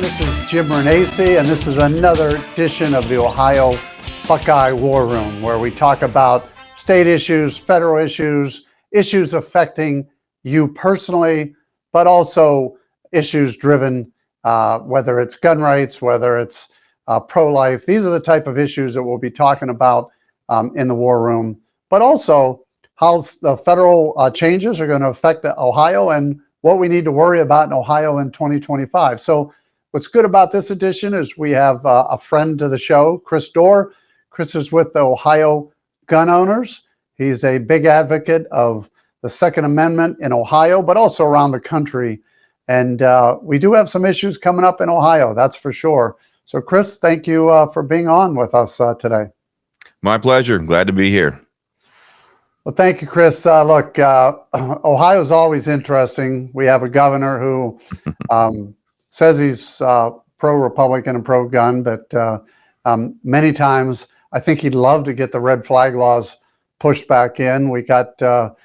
This is Jim Renacci, and this is another edition of the Ohio Buckeye War Room, where we talk about state issues, federal issues, issues affecting you personally, but also issues driven, whether it's gun rights, whether it's pro-life. These are the type of issues that we'll be talking about in the War Room, but also how the federal changes are going to affect Ohio and what we need to worry about in Ohio in 2025. So what's good about this edition is we have a friend to the show, Chris Dorr. Chris is with the Ohio gun owners. He's a big advocate of the Second Amendment in Ohio, but also around the country. And we do have some issues coming up in Ohio, that's for sure. So Chris, thank you for being on with us today. My pleasure. Glad to be here. Well, thank you, Chris. Look, Ohio is always interesting. We have a governor who says he's pro-Republican and pro-gun, but many times I think he'd love to get the red flag laws pushed back in. We got a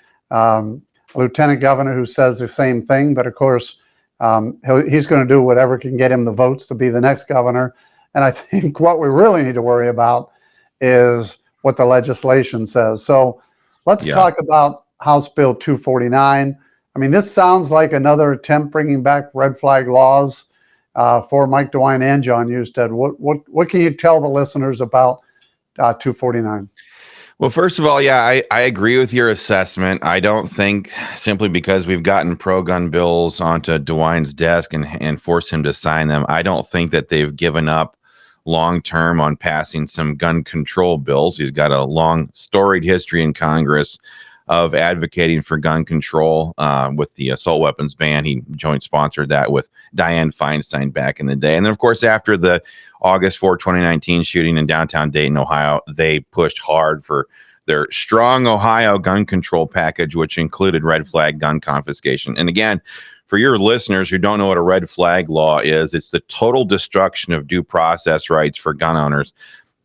lieutenant governor who says the same thing, but of course, he's going to do whatever can get him the votes to be the next governor. And I think what we really need to worry about is what the legislation says. So let's talk about House Bill 249. I mean, this sounds like another attempt bringing back red flag laws for Mike DeWine and John Husted. What can you tell the listeners about 249? Well, first of all, I agree with your assessment. I don't think simply because we've gotten pro-gun bills onto DeWine's desk and forced him to sign them, I don't think that they've given up long-term on passing some gun control bills. He's got a long, storied history in Congress of advocating for gun control with the assault weapons ban. He joint sponsored that with Dianne Feinstein back in the day. And then, of course, after the August 4, 2019 shooting in downtown Dayton, Ohio, they pushed hard for their strong Ohio gun control package, which included red flag gun confiscation. And again, for your listeners who don't know what a red flag law is, it's the total destruction of due process rights for gun owners,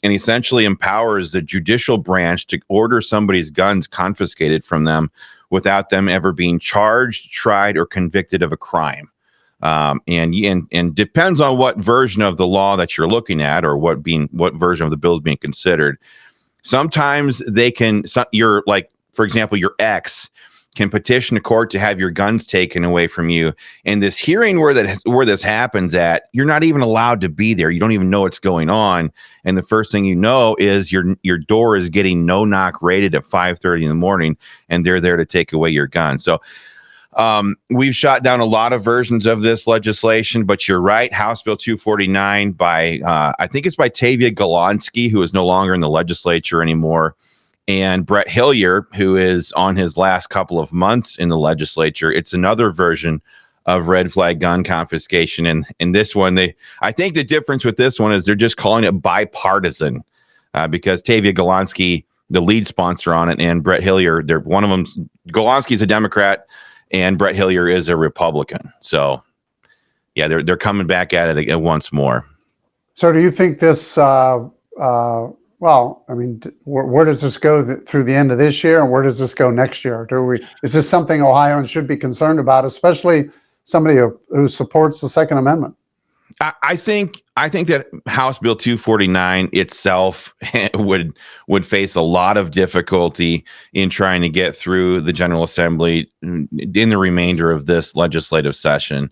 and essentially empowers the judicial branch to order somebody's guns confiscated from them without them ever being charged, tried, or convicted of a crime. And depends on what version of the law that you're looking at, or what version of the bill is being considered. Sometimes they can, for example, your ex can petition a court to have your guns taken away from you. And this hearing where this happens at, you're not even allowed to be there. You don't even know what's going on. And the first thing you know is your door is getting no-knock rated at 5:30 in the morning, and they're there to take away your gun. So we've shot down a lot of versions of this legislation, but you're right. House Bill 249 by, I think it's by Tavia Golonsky, who is no longer in the legislature anymore, and Brett Hillier, who is on his last couple of months in the legislature. It's another version of red flag gun confiscation. And in this one, I think the difference with this one is they're just calling it bipartisan because Tavia Golonsky, the lead sponsor on it, and Brett Hillier, one of them, Golonsky's a Democrat and Brett Hillier is a Republican. So yeah, they're coming back at it once more. So do you think this, well, I mean, where does this go through the end of this year, and where does this go next year? Is this something Ohioans should be concerned about, especially somebody who supports the Second Amendment? I think that House Bill 249 itself would face a lot of difficulty in trying to get through the General Assembly in the remainder of this legislative session.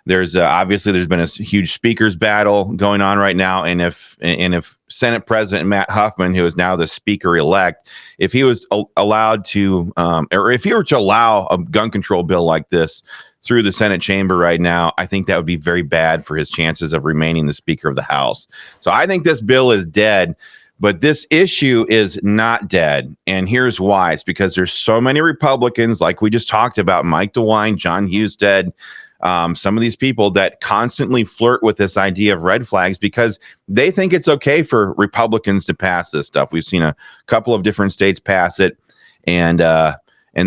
There's been a huge speakers battle going on right now, and if Senate President Matt Huffman, who is now the Speaker elect, if he was allowed to, or if he were to allow a gun control bill like this through the Senate chamber right now, I think that would be very bad for his chances of remaining the Speaker of the House. So I think this bill is dead, but this issue is not dead. And here's why. It's because there's so many Republicans, like we just talked about, Mike DeWine, John Husted, some of these people that constantly flirt with this idea of red flags because they think it's okay for Republicans to pass this stuff. We've seen a couple of different states pass it, and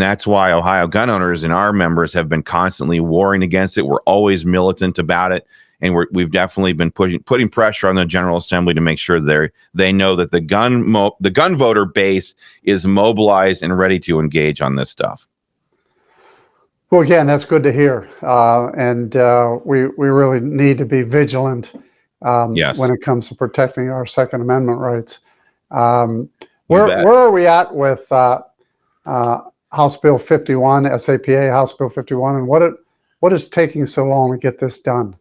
that's why Ohio gun owners and our members have been constantly warring against it. We're always militant about it, and we've definitely been putting pressure on the General Assembly to make sure they know that the gun voter base is mobilized and ready to engage on this stuff. Well, again, that's good to hear. And we really need to be vigilant Yes, when it comes to protecting our Second Amendment rights. Um, you where bet. where are we at with House Bill 51, SAPA House Bill 51, and what is taking so long to get this done?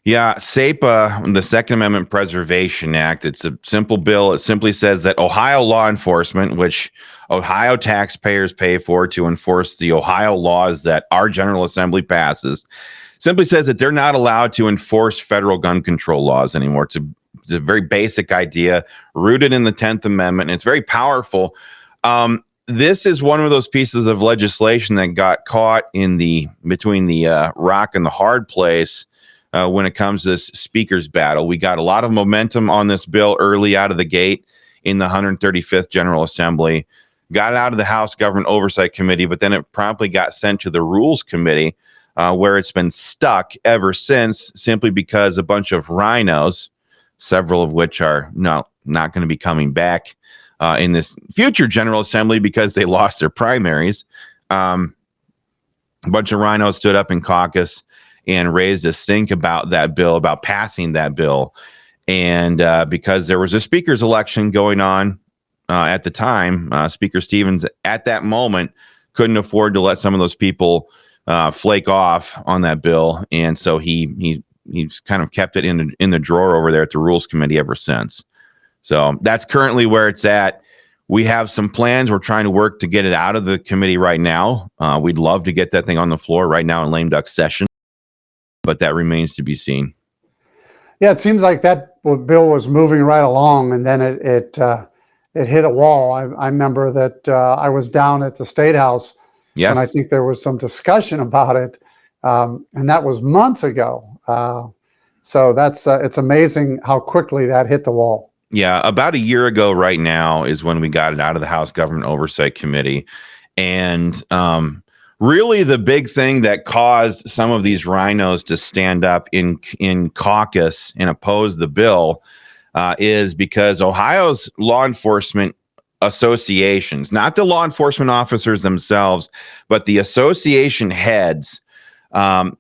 Yeah, SAPA, the Second Amendment Preservation Act, it's a simple bill. It simply says that Ohio law enforcement, which Ohio taxpayers pay for to enforce the Ohio laws that our General Assembly passes, simply says that they're not allowed to enforce federal gun control laws anymore. It's a very basic idea rooted in the 10th Amendment, and it's very powerful. This is one of those pieces of legislation that got caught in between the rock and the hard place when it comes to this speaker's battle. We got a lot of momentum on this bill early out of the gate in the 135th General Assembly, got it out of the House Government Oversight Committee, but then it promptly got sent to the Rules Committee, where it's been stuck ever since, simply because a bunch of rhinos, several of which are not going to be coming back in this future General Assembly because they lost their primaries. A bunch of rhinos stood up in caucus and raised a stink about that bill, about passing that bill. And because there was a speaker's election going on at the time, Speaker Stevens at that moment couldn't afford to let some of those people flake off on that bill. And so he's kind of kept it in the drawer over there at the Rules Committee ever since. So that's currently where it's at. We have some plans. We're trying to work to get it out of the committee right now. We'd love to get that thing on the floor right now in lame duck session, but that remains to be seen. Yeah, it seems like that bill was moving right along, and then it hit a wall. I remember that I was down at the State House when I Yes. think there was some discussion about it, and that was months ago. So that's it's amazing how quickly that hit the wall. Yeah, about a year ago right now is when we got it out of the House Government Oversight Committee. And really the big thing that caused some of these rhinos to stand up in caucus and oppose the bill is because Ohio's law enforcement associations, not the law enforcement officers themselves, but the association heads,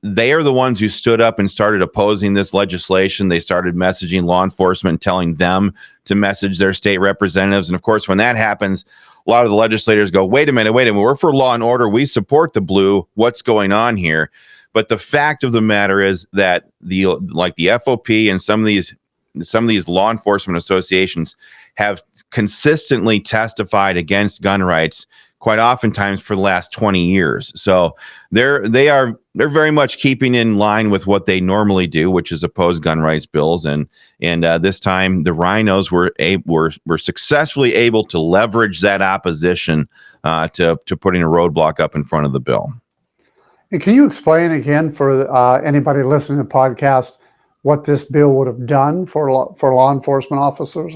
they are the ones who stood up and started opposing this legislation. They started messaging law enforcement, telling them to message their state representatives. And of course, when that happens, a lot of the legislators go, wait a minute, we're for law and order. We support the blue. What's going on here? But the fact of the matter is that the FOP and some of these law enforcement associations have consistently testified against gun rights quite oftentimes for the last 20 years. So they're very much keeping in line with what they normally do, which is oppose gun rights bills. And this time the rhinos were successfully able to leverage that opposition to putting a roadblock up in front of the bill. And can you explain again for anybody listening to the podcast what this bill would have done for law enforcement officers?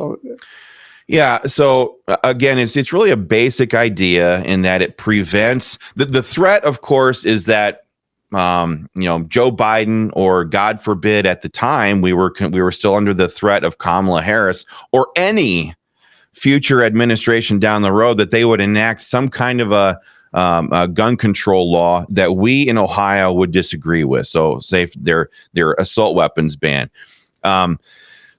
Yeah. So again, it's really a basic idea in that it prevents the threat. Of course, is that Joe Biden, or God forbid, at the time we were still under the threat of Kamala Harris or any future administration down the road, that they would enact some kind of a gun control law that we in Ohio would disagree with. So, say their assault weapons ban.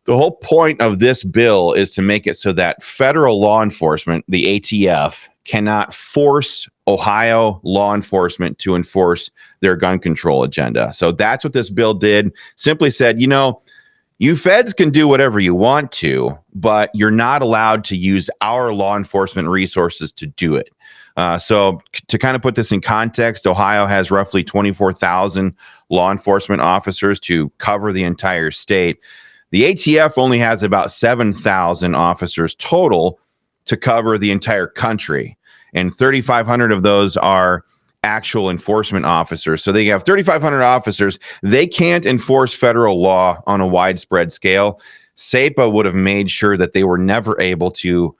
The whole point of this bill is to make it so that federal law enforcement, the ATF, cannot force Ohio law enforcement to enforce their gun control agenda. So that's what this bill did. Simply said, you feds can do whatever you want to, but you're not allowed to use our law enforcement resources to do it. So to kind of put this in context, Ohio has roughly 24,000 law enforcement officers to cover the entire state. The ATF only has about 7,000 officers total to cover the entire country, and 3,500 of those are actual enforcement officers. So they have 3,500 officers. They can't enforce federal law on a widespread scale. SAPA would have made sure that they were never able to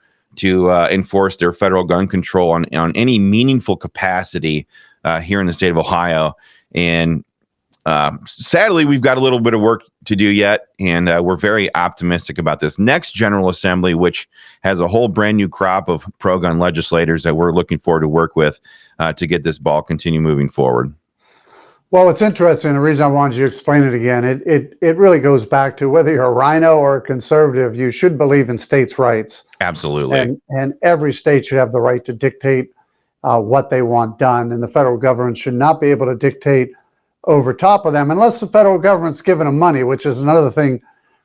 enforce their federal gun control on any meaningful capacity here in the state of Ohio. And sadly, we've got a little bit of work to do yet, and we're very optimistic about this next General Assembly, which has a whole brand new crop of pro-gun legislators that we're looking forward to work with to get this ball continue moving forward. Well, it's interesting. The reason I wanted you to explain it again, it really goes back to whether you're a rhino or a conservative, you should believe in states' rights. Absolutely. And every state should have the right to dictate what they want done. And the federal government should not be able to dictate over top of them unless the federal government's giving them money, which is another thing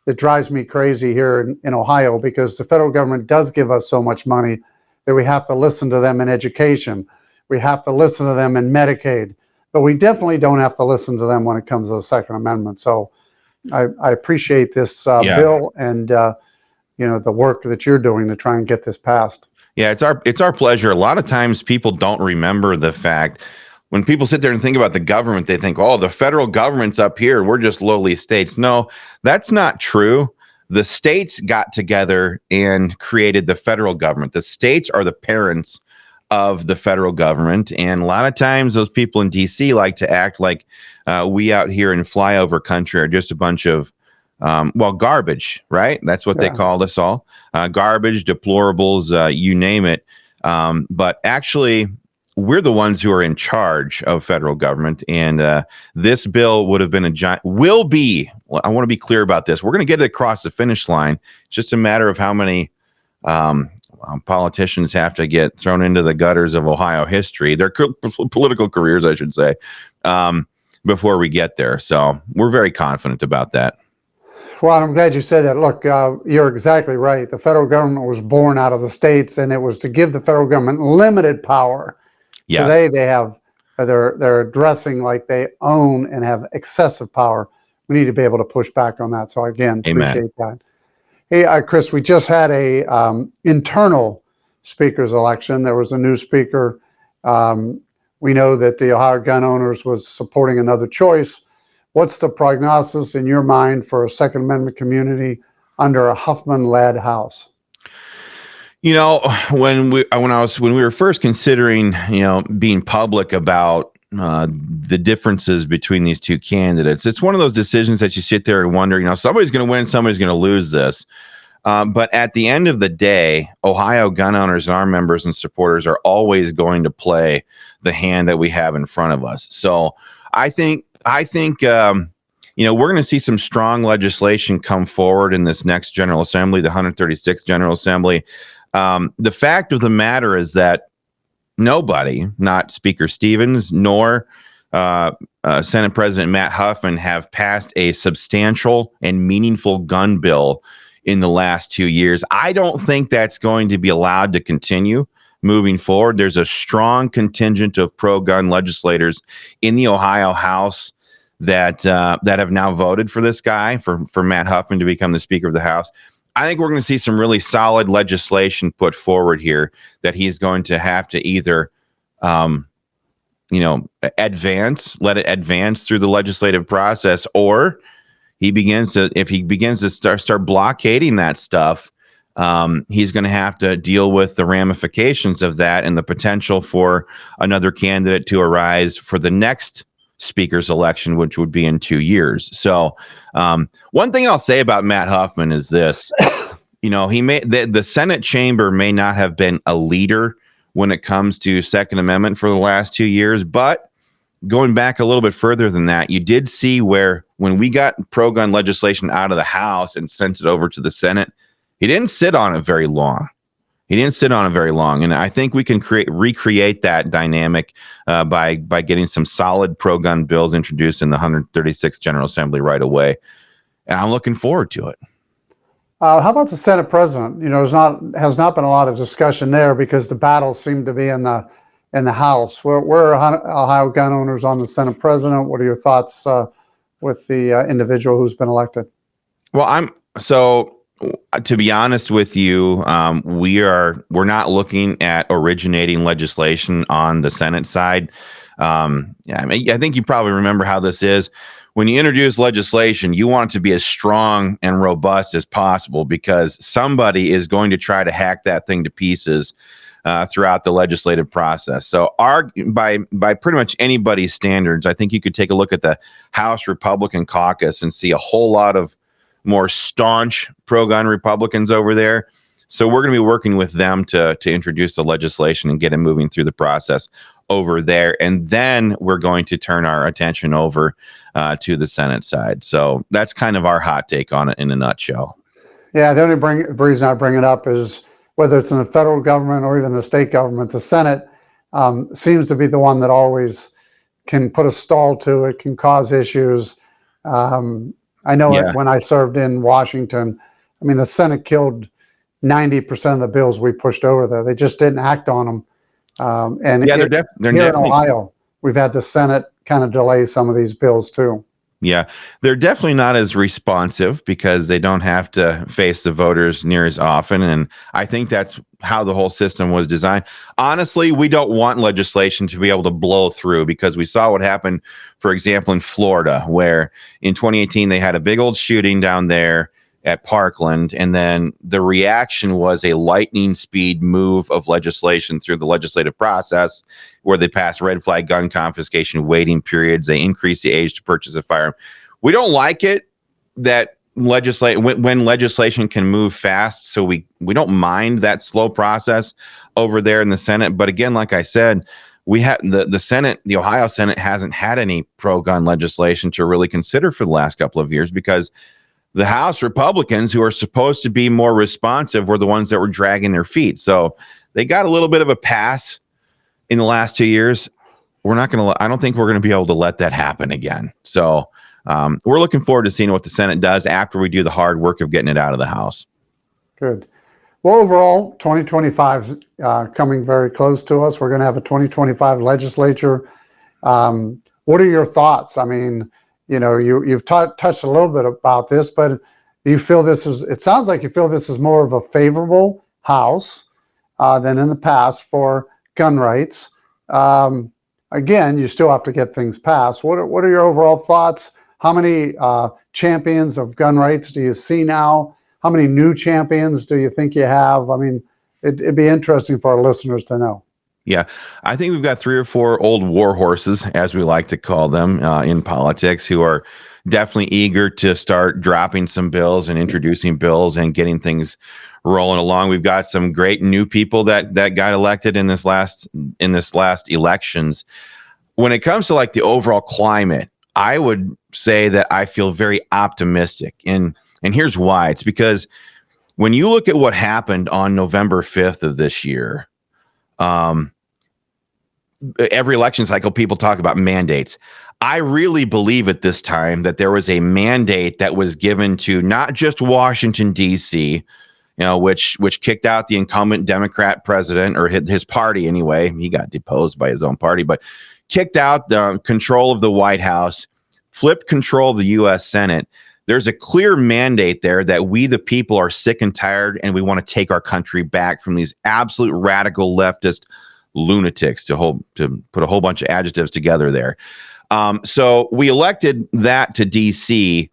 that drives me crazy here in Ohio, because the federal government does give us so much money that we have to listen to them in education. We have to listen to them in Medicaid. But we definitely don't have to listen to them when it comes to the Second Amendment. So I appreciate this bill and the work that you're doing to try and get this passed. Yeah, it's our pleasure. A lot of times people don't remember the fact when people sit there and think about the government, they think, oh, the federal government's up here. We're just lowly states. No, that's not true. The states got together and created the federal government. The states are the parents of the federal government, and a lot of times those people in DC like to act like we out here in flyover country are just a bunch of garbage, right? That's what they called us all. Garbage, deplorables, you name it. But actually, we're the ones who are in charge of federal government, and this bill would have been I want to be clear about this. We're going to get it across the finish line. It's just a matter of how many politicians have to get thrown into the gutters of Ohio history, their political careers, I should say, before we get there. So we're very confident about that. Well, I'm glad you said that. Look, you're exactly right. The federal government was born out of the states, and it was to give the federal government limited power. Yeah. Today, they're addressing like they own and have excessive power. We need to be able to push back on that. So again, appreciate that. Hey, Chris, we just had a internal speaker's election. There was a new speaker. We know that the Ohio Gun Owners was supporting another choice. What's the prognosis in your mind for a Second Amendment community under a Huffman-led House? When we were first considering, being public about the differences between these two candidates, it's one of those decisions that you sit there and wonder, somebody's going to win, somebody's going to lose this. But at the end of the day, Ohio gun owners and our members and supporters are always going to play the hand that we have in front of us. So I think we're going to see some strong legislation come forward in this next General Assembly, the 136th General Assembly. The fact of the matter is that nobody, not Speaker Stevens nor Senate President Matt Huffman, have passed a substantial and meaningful gun bill in the last 2 years. I don't think that's going to be allowed to continue moving forward. There's a strong contingent of pro-gun legislators in the Ohio House that have now voted for this guy, for Matt Huffman to become the Speaker of the House. I think we're going to see some really solid legislation put forward here that he's going to have to either, let it advance through the legislative process, or if he begins to start blockading that stuff, he's going to have to deal with the ramifications of that and the potential for another candidate to arise for the next speaker's election, which would be in 2 years. So one thing I'll say about Matt Huffman is this, the Senate chamber may not have been a leader when it comes to Second Amendment for the last 2 years, but going back a little bit further than that, you did see where when we got pro-gun legislation out of the House and sent it over to the Senate, he didn't sit on it very long. And I think we can recreate that dynamic by getting some solid pro-gun bills introduced in the 136th General Assembly right away. And I'm looking forward to it. How about the Senate President? Has not been a lot of discussion there because the battles seem to be in the House. Where are Ohio gun owners on the Senate President? What are your thoughts with the individual who's been elected? Well, to be honest with you, we're not looking at originating legislation on the Senate side. I think you probably remember how this is. When you introduce legislation, you want it to be as strong and robust as possible because somebody is going to try to hack that thing to pieces throughout the legislative process. So by pretty much anybody's standards, I think you could take a look at the House Republican caucus and see a whole lot of more staunch pro-gun Republicans over there. So we're going to be working with them to introduce the legislation and get it moving through the process over there. And then we're going to turn our attention over to the Senate side. So that's kind of our hot take on it in a nutshell. Yeah, the only reason I bring it up is whether it's in the federal government or even the state government, the Senate seems to be the one that always can put a stall to it, can cause issues. I know when I served in Washington, I mean, the Senate killed 90% of the bills we pushed over there. They just didn't act on them. And they're here in Ohio, we've had the Senate kind of delay some of these bills too. Yeah, they're definitely not as responsive because they don't have to face the voters near as often. And I think that's how the whole system was designed. Honestly, we don't want legislation to be able to blow through because we saw what happened, for example, in Florida, where in 2018, they had a big old shooting down there at Parkland. And then the reaction was a lightning speed move of legislation through the legislative process where they passed red flag gun confiscation waiting periods. They increased the age to purchase a firearm. We don't like it that when legislation can move fast. So we don't mind that slow process over there in the Senate. But again, like I said, we had the Senate, the Ohio Senate hasn't had any pro-gun legislation to really consider for the last couple of years because the House Republicans, who are supposed to be more responsive, were the ones that were dragging their feet. So they got a little bit of a pass in the last 2 years. I don't think we're going to be able to let that happen again. So we're looking forward to seeing what the Senate does after we do the hard work of getting it out of the House. Good. Well, overall, 2025 is coming very close to us. We're going to have a 2025 legislature. What are your thoughts? I mean, you know, you've touched a little bit about this, but do you feel it sounds like you feel this is more of a favorable House than in the past for gun rights. Again, you still have to get things passed. What are your overall thoughts? How many champions of gun rights do you see now? How many new champions do you think you have? I mean, it'd be interesting for our listeners to know. Yeah, I think we've got 3 or 4 old war horses, as we like to call them, in politics, who are definitely eager to start dropping some bills and introducing bills and getting things rolling along. We've got some great new people that got elected in this last elections. When it comes to like the overall climate, I would say that I feel very optimistic, and here's why. It's because when you look at what happened on November 5th of this year. Every election cycle, people talk about mandates. I really believe at this time that there was a mandate that was given to not just Washington, D.C., which kicked out the incumbent Democrat president, or his party anyway. He got deposed by his own party, but kicked out the control of the White House, flipped control of the U.S. Senate. There's a clear mandate there that we, the people, are sick and tired, and we want to take our country back from these absolute radical leftist lunatics, to put a whole bunch of adjectives together there. So we elected that to DC,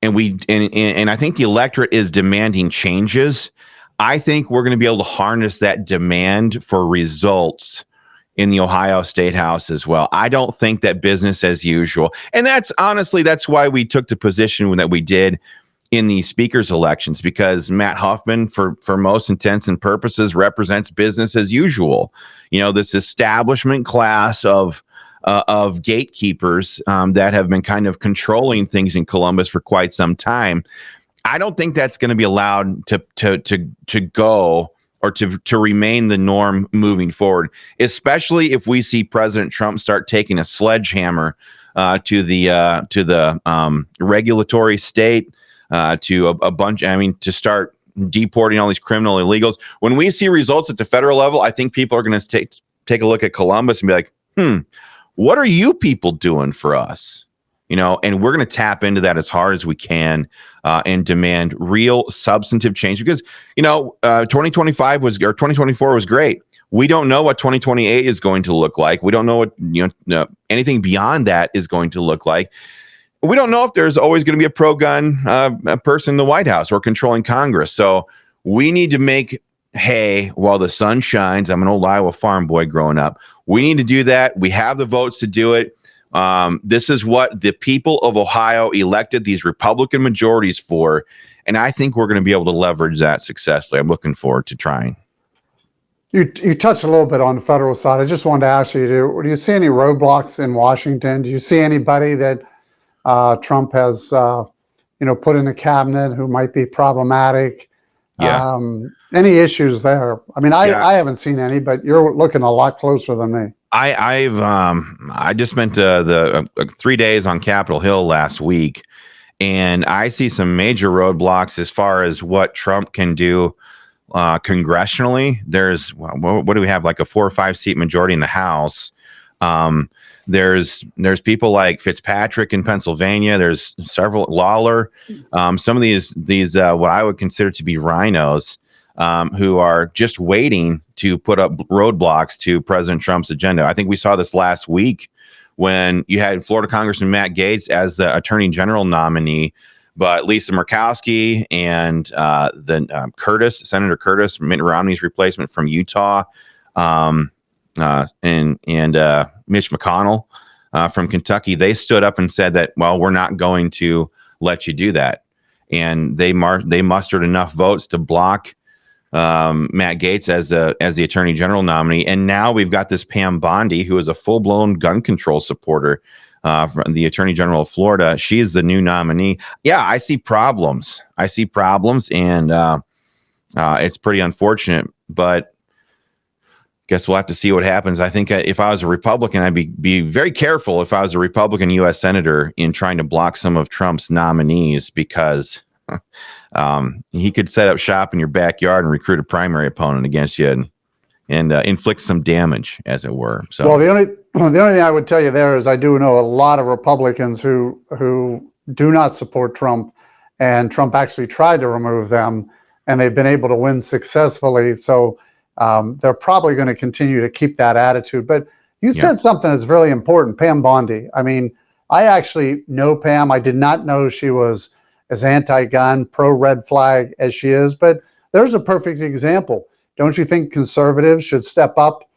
and I think the electorate is demanding changes. I think we're going to be able to harness that demand for results in the Ohio State House as well. I don't think that business as usual, and that's why we took the position that we did in the speaker's elections, because Matt Huffman, for most intents and purposes, represents business as usual. This establishment class of gatekeepers that have been kind of controlling things in Columbus for quite some time. I don't think that's going to be allowed to go or to remain the norm moving forward, especially if we see President Trump start taking a sledgehammer to the regulatory state. To start deporting all these criminal illegals. When we see results at the federal level, I think people are going to take a look at Columbus and be like, what are you people doing for us? And we're going to tap into that as hard as we can and demand real substantive change, because 2024 was great. We don't know what 2028 is going to look like. We don't know what anything beyond that is going to look like. We don't know if there's always going to be a pro-gun person in the White House or controlling Congress. So we need to make hay while the sun shines. I'm an old Iowa farm boy growing up. We need to do that. We have the votes to do it. This is what the people of Ohio elected these Republican majorities for. And I think we're going to be able to leverage that successfully. I'm looking forward to trying. You touched a little bit on the federal side. I just wanted to ask you, do you see any roadblocks in Washington? Do you see anybody that Trump has, put in the cabinet who might be problematic? Yeah. Any issues there? I mean, I haven't seen any, but you're looking a lot closer than me. I just spent the 3 days on Capitol Hill last week, and I see some major roadblocks as far as what Trump can do congressionally. There's what do we have, like a 4 or 5 seat majority in the House. There's people like Fitzpatrick in Pennsylvania. There's several Lawler. Some of these what I would consider to be rhinos who are just waiting to put up roadblocks to President Trump's agenda. I think we saw this last week when you had Florida Congressman Matt Gaetz as the Attorney General nominee, but Lisa Murkowski and Senator Curtis, Mitt Romney's replacement from Utah, and Mitch McConnell from Kentucky, they stood up and said that, well, we're not going to let you do that. And they mustered enough votes to block Matt Gaetz as the Attorney General nominee. And now we've got this Pam Bondi, who is a full-blown gun control supporter, from the Attorney General of Florida. She's the new nominee. Yeah, I see problems. And it's pretty unfortunate, but guess we'll have to see what happens. I think if I was a Republican, I'd be very careful if I was a Republican U.S. Senator in trying to block some of Trump's nominees, because he could set up shop in your backyard and recruit a primary opponent against you and inflict some damage, as it were. So, well, the only thing I would tell you there is I do know a lot of Republicans who do not support Trump, and Trump actually tried to remove them, and they've been able to win successfully. So they're probably going to continue to keep that attitude. But you said something that's really important, Pam Bondi. I mean, I actually know Pam. I did not know she was as anti-gun, pro-red flag as she is, but there's a perfect example. Don't you think conservatives should step up?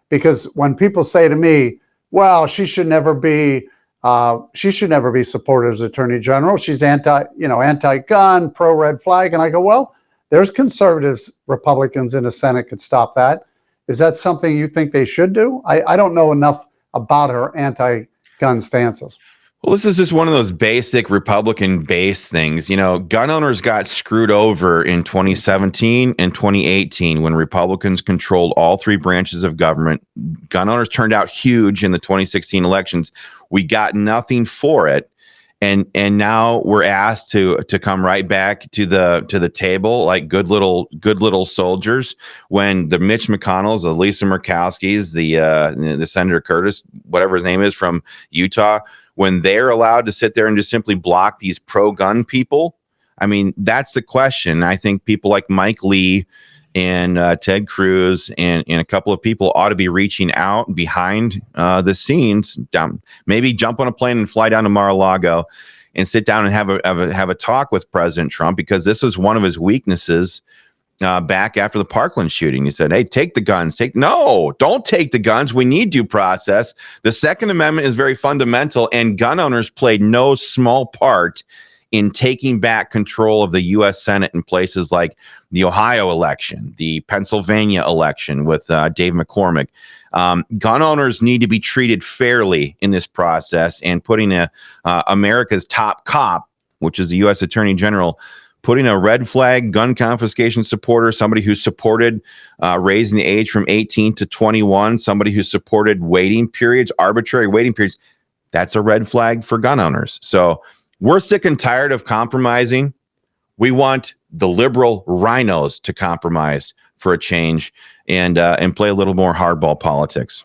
Because when people say to me, well, she should never be supported as Attorney General. She's anti-gun, pro-red flag. And I go, well, there's conservatives, Republicans in the Senate could stop that. Is that something you think they should do? I don't know enough about her anti-gun stances. Well, this is just one of those basic Republican-based things. Gun owners got screwed over in 2017 and 2018 when Republicans controlled all 3 branches of government. Gun owners turned out huge in the 2016 elections. We got nothing for it. And now we're asked to come right back to the table like good little soldiers, when the Mitch McConnells, the Lisa Murkowskis, the Senator Curtis, whatever his name is, from Utah, when they're allowed to sit there and just simply block these pro-gun people. I mean, that's the question. I think people like Mike Lee and Ted Cruz and a couple of people ought to be reaching out behind the scenes, maybe jump on a plane and fly down to Mar-a-Lago and sit down and have a talk with President Trump, because this is one of his weaknesses. Back after the Parkland shooting, he said, hey, take the guns. No, don't take the guns. We need due process. The Second Amendment is very fundamental, and gun owners played no small part in taking back control of the U.S. Senate in places like the Ohio election, the Pennsylvania election with Dave McCormick. Gun owners need to be treated fairly in this process, and putting America's top cop, which is the U.S. Attorney General, putting a red flag gun confiscation supporter, somebody who supported raising the age from 18 to 21, somebody who supported waiting periods, arbitrary waiting periods, that's a red flag for gun owners. So we're sick and tired of compromising. We want the liberal rhinos to compromise for a change and play a little more hardball politics.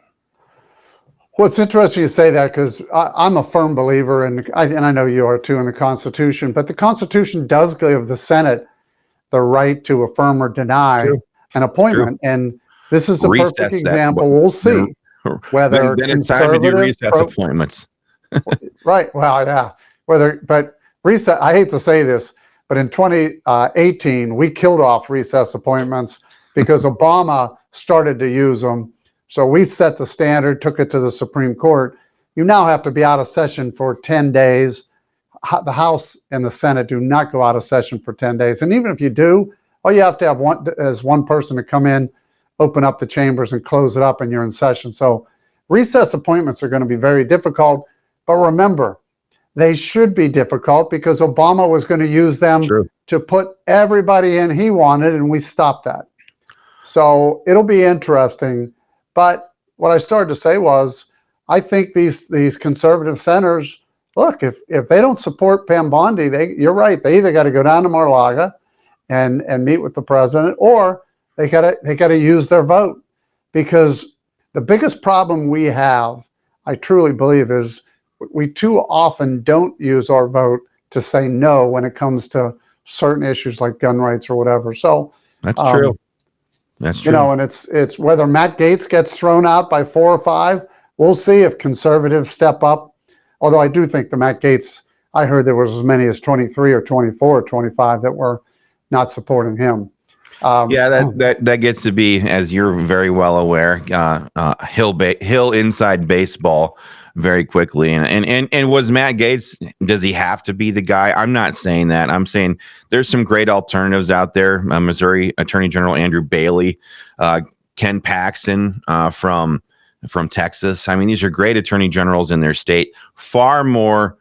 Well, it's interesting you say that, because I'm a firm believer, and I know you are too, in the Constitution. But the Constitution does give the Senate the right to affirm or deny an appointment. And this is a perfect example. We'll see whether then it's time to do recess appointments. Right. Well, yeah. I hate to say this, but in 2018, we killed off recess appointments because Obama started to use them. So we set the standard, took it to the Supreme Court. You now have to be out of session for 10 days. The House and the Senate do not go out of session for 10 days. And even if you do, all you have to have one person to come in, open up the chambers and close it up, and you're in session. So recess appointments are going to be very difficult. But remember, they should be difficult because Obama was going to use them to put everybody in he wanted, and we stopped that. So it'll be interesting. But what I started to say was, I think these conservative senators, look, if they don't support Pam Bondi, you're right. They either got to go down to Mar-a-Lago and meet with the president, or they got to use their vote. Because the biggest problem we have, I truly believe, is we too often don't use our vote to say no when it comes to certain issues like gun rights or whatever. So that's true. That's true. You know, and it's whether Matt Gaetz gets thrown out by 4 or 5. We'll see if conservatives step up. Although I do think the Matt Gaetz, I heard there was as many as 23 or 24 or 25 that were not supporting him. That gets to be, as you're very well aware, hill inside baseball very quickly. And was Matt Gaetz, does he have to be the guy? I'm not saying that. I'm saying there's some great alternatives out there. Missouri Attorney General Andrew Bailey, Ken Paxton from Texas. I mean, these are great attorney generals in their state, far more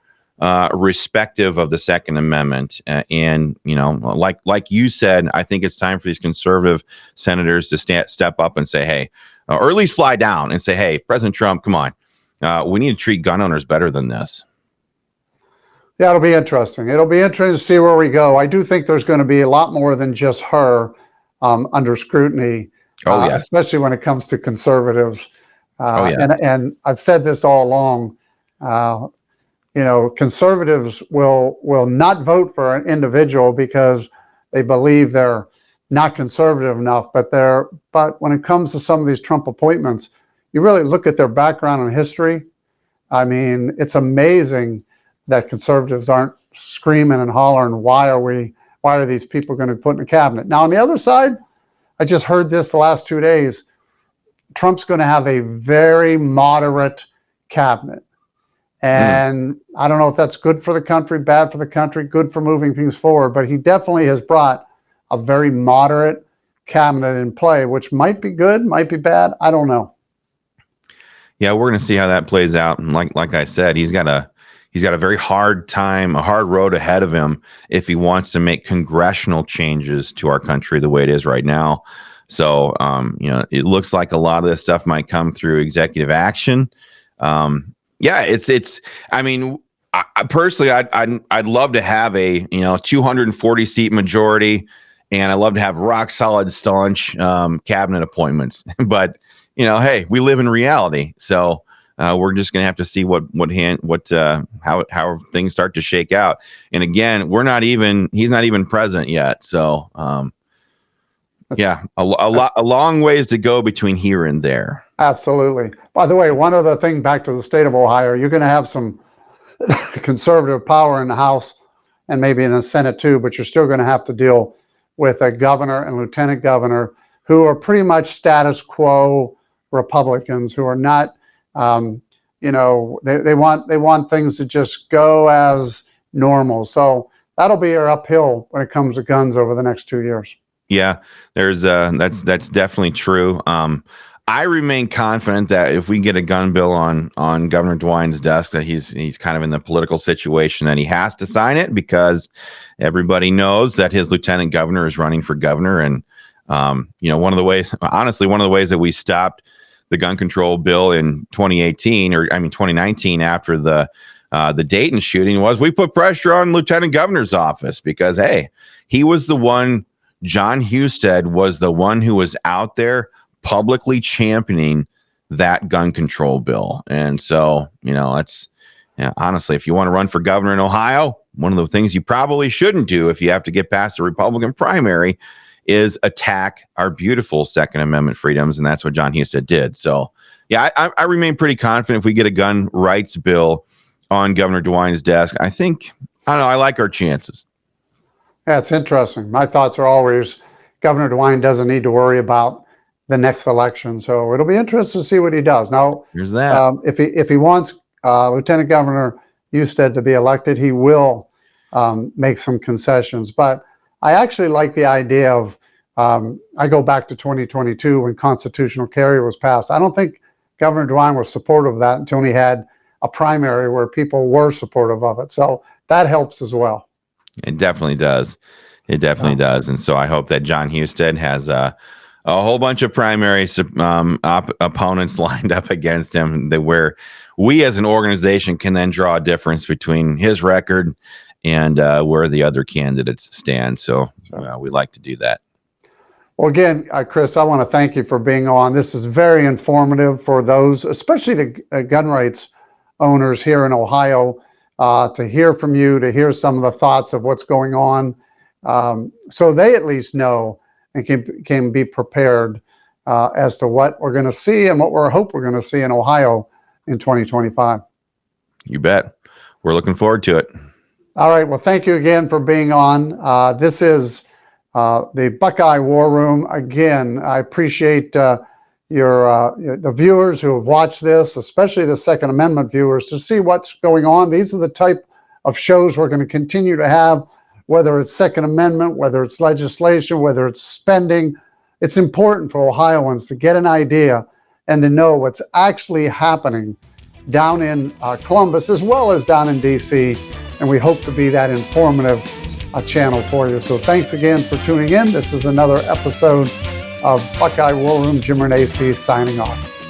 respective of the Second Amendment. And, you know, like you said, I think it's time for these conservative senators to step up and say, hey, or at least fly down and say, hey, President Trump, come on. We need to treat gun owners better than this. Yeah, it'll be interesting. It'll be interesting to see where we go. I do think there's going to be a lot more than just her under scrutiny, especially when it comes to conservatives. And I've said this all along. You know, conservatives will not vote for an individual because they believe they're not conservative enough. But when it comes to some of these Trump appointments, you really look at their background and history. I mean, it's amazing that conservatives aren't screaming and hollering, why are these people going to be put in a cabinet? Now, on the other side, I just heard this the last 2 days. Trump's going to have a very moderate cabinet. And I don't know if that's good for the country, bad for the country, good for moving things forward, but he definitely has brought a very moderate cabinet in play, which might be good, might be bad. I don't know. Yeah, we're going to see how that plays out. And like I said, he's got a very hard time, a hard road ahead of him if he wants to make congressional changes to our country the way it is right now. So, you know, it looks like a lot of this stuff might come through executive action. It's. I mean, I personally, I'd love to have a 240 seat majority, and I love to have rock solid, staunch cabinet appointments. But hey, we live in reality, so we're just gonna have to see how things start to shake out. And again, he's not even president yet, so a long ways to go between here and there. Absolutely. By the way, one other thing back to the state of Ohio, you're going to have some conservative power in the House and maybe in the Senate too, but you're still going to have to deal with a governor and lieutenant governor who are pretty much status quo Republicans who are not, they want things to just go as normal. So that'll be our uphill when it comes to guns over the next 2 years. Yeah, that's definitely true. I remain confident that if we get a gun bill on Governor DeWine's desk, that he's kind of in the political situation that he has to sign it because everybody knows that his lieutenant governor is running for governor. And one of the ways that we stopped the gun control bill in 2019 after the Dayton shooting was we put pressure on lieutenant governor's office because, hey, he was the one. John Husted was the one who was out there publicly championing that gun control bill. And so, honestly, if you want to run for governor in Ohio, one of the things you probably shouldn't do if you have to get past the Republican primary is attack our beautiful Second Amendment freedoms. And that's what John Husted did. So, yeah, I remain pretty confident if we get a gun rights bill on Governor DeWine's desk. I like our chances. Yeah, it's interesting. My thoughts are always Governor DeWine doesn't need to worry about the next election. So it'll be interesting to see what he does. Now, Here's that. If he wants Lieutenant Governor Husted to be elected, he will make some concessions. But I actually like the idea of, I go back to 2022 when constitutional carry was passed. I don't think Governor DeWine was supportive of that until he had a primary where people were supportive of it. So that helps as well. It definitely does. It definitely does. And so I hope that John Husted has a whole bunch of primary opponents lined up against him, that where we as an organization can then draw a difference between his record and where the other candidates stand. So we like to do that. Well, again, Chris, I want to thank you for being on. This is very informative for those, especially the gun rights owners here in Ohio, to hear from you, to hear some of the thoughts of what's going on, so they at least know and can be prepared as to what we're going to see and what we hope we're going to see in Ohio in 2025. You bet. We're looking forward to it. All right. Well, thank you again for being on. This is the Buckeye War Room. Again, I appreciate the viewers who have watched this, especially the Second Amendment viewers, to see what's going on. These are the type of shows we're going to continue to have, whether it's Second Amendment, whether it's legislation, whether it's spending. It's important for Ohioans to get an idea and to know what's actually happening down in Columbus as well as down in DC. And we hope to be that informative channel for you. So thanks again for tuning in. This is another episode of Buckeye War Room. Jim Renacci signing off.